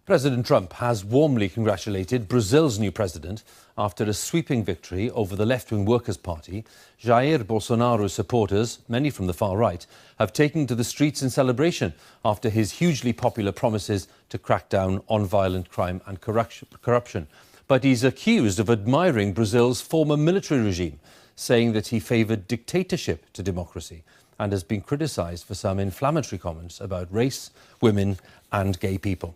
President Trump has warmly congratulated Brazil's new president after a sweeping victory over the left-wing Workers' Party. Jair Bolsonaro's supporters, many from the far right, have taken to the streets in celebration after his hugely popular promises to crack down on violent crime and corruption. But he's accused of admiring Brazil's former military regime, saying that he favoured dictatorship to democracy, and has been criticised for some inflammatory comments about race, women and gay people.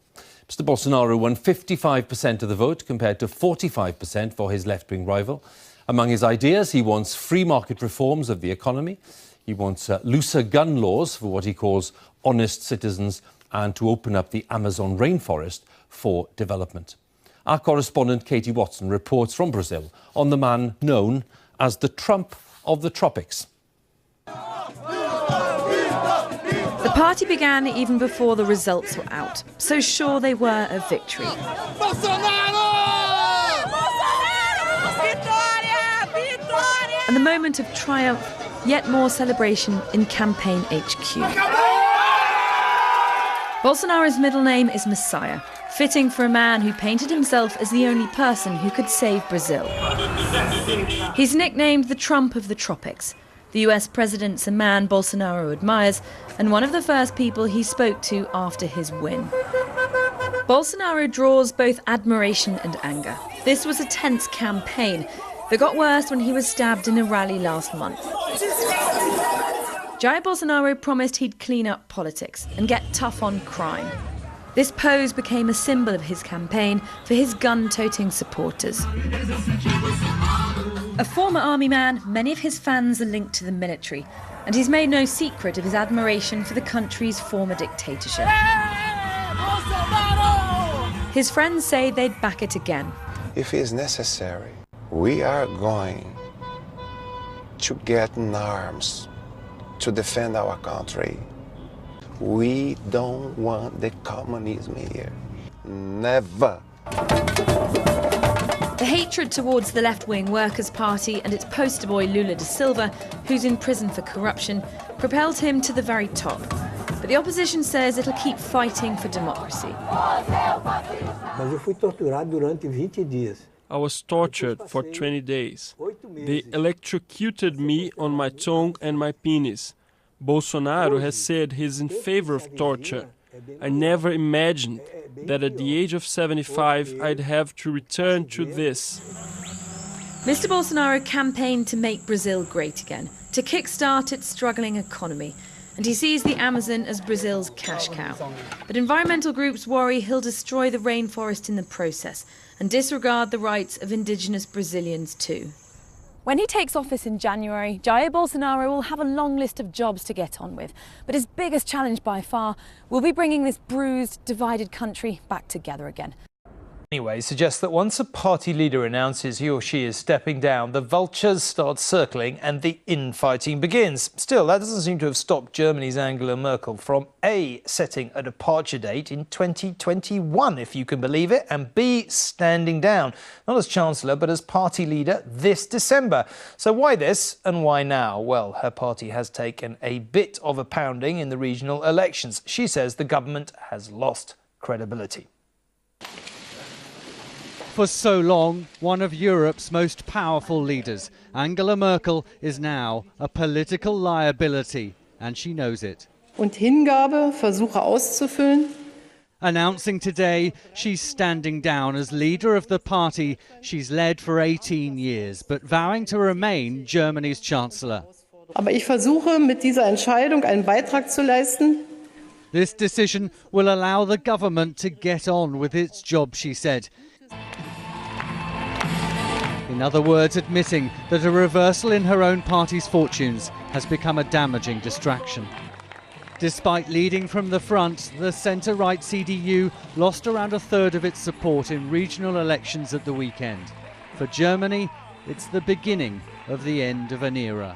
Mr Bolsonaro won 55% of the vote compared to 45% for his left-wing rival. Among his ideas, he wants free market reforms of the economy. He wants looser gun laws for what he calls honest citizens and to open up the Amazon rainforest for development. Our correspondent Katie Watson reports from Brazil on the man known as the Trump of the tropics. The party began even before the results were out, so sure they were of victory. And the moment of triumph, yet more celebration in campaign HQ. Bolsonaro's middle name is Messiah, fitting for a man who painted himself as the only person who could save Brazil. He's nicknamed the Trump of the tropics. The US president's a man Bolsonaro admires, and one of the first people he spoke to after his win. Bolsonaro draws both admiration and anger. This was a tense campaign that got worse when he was stabbed in a rally last month. Jair Bolsonaro promised he'd clean up politics and get tough on crime. This pose became a symbol of his campaign for his gun-toting supporters. A former army man, many of his fans are linked to the military, and he's made no secret of his admiration for the country's former dictatorship. His friends say they'd back it again. If it's necessary, we are going to get in arms to defend our country. We don't want the communism here. Never. The hatred towards the left-wing Workers' Party and its poster boy Lula da Silva, who's in prison for corruption, propelled him to the very top. But the opposition says it'll keep fighting for democracy. I was tortured for 20 days. They electrocuted me on my tongue and my penis. Bolsonaro has said he's in favor of torture. I never imagined that at the age of 75 I'd have to return to this. Mr Bolsonaro campaigned to make Brazil great again, to kickstart its struggling economy, and he sees the Amazon as Brazil's cash cow. But environmental groups worry he'll destroy the rainforest in the process and disregard the rights of indigenous Brazilians too. When he takes office in January, Jair Bolsonaro will have a long list of jobs to get on with. But his biggest challenge by far will be bringing this bruised, divided country back together again. Anyway, suggests that once a party leader announces he or she is stepping down, the vultures start circling and the infighting begins. Still, that doesn't seem to have stopped Germany's Angela Merkel from A, setting a departure date in 2021, if you can believe it, and B, standing down, not as Chancellor, but as party leader this December. So why this and why now? Well, her party has taken a bit of a pounding in the regional elections. She says the government has lost credibility. For so long, one of Europe's most powerful leaders, Angela Merkel is now a political liability, and she knows it. Und Hingabe, Versuche auszufüllen. Announcing today she's standing down as leader of the party she's led for 18 years, but vowing to remain Germany's Chancellor. Aber ich versuche mit dieser Entscheidung einen Beitrag zu leisten. This decision will allow the government to get on with its job, she said. In other words, admitting that a reversal in her own party's fortunes has become a damaging distraction. Despite leading from the front, the centre-right CDU lost around a third of its support in regional elections at the weekend. For Germany, it's the beginning of the end of an era.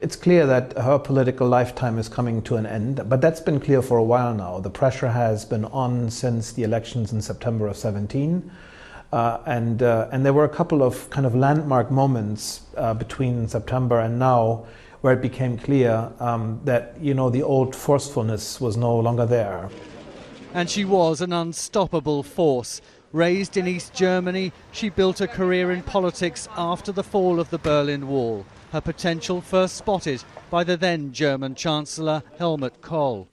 It's clear that her political lifetime is coming to an end, but that's been clear for a while now. The pressure has been on since the elections in September of 17. And there were a couple of kind of landmark moments between September and now where it became clear that, you know, the old forcefulness was no longer there. and she was an unstoppable force. Raised in East Germany, she built a career in politics after the fall of the Berlin Wall. Her potential first spotted by the then German Chancellor Helmut Kohl.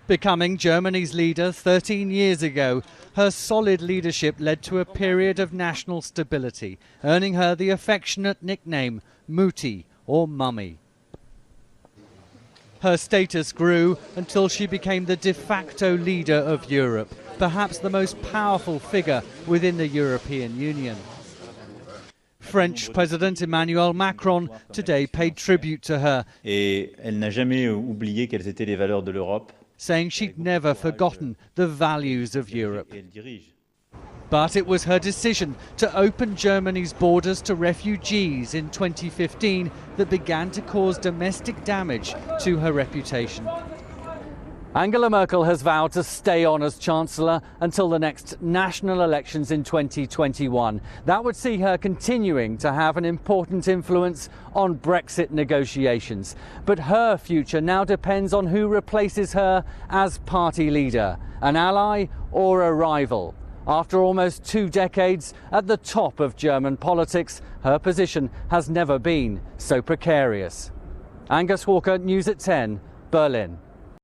Becoming Germany's leader 13 years ago, her solid leadership led to a period of national stability, earning her the affectionate nickname Mutti or Mummy. Her status grew until she became the de facto leader of Europe, perhaps the most powerful figure within the European Union. French President Emmanuel Macron today paid tribute to her, saying she'd never forgotten the values of Europe. But it was her decision to open Germany's borders to refugees in 2015 that began to cause domestic damage to her reputation. Angela Merkel has vowed to stay on as Chancellor until the next national elections in 2021. That would see her continuing to have an important influence on Brexit negotiations. But her future now depends on who replaces her as party leader, an ally or a rival. After almost 2 decades at the top of German politics, her position has never been so precarious. Angus Walker, News at 10, Berlin.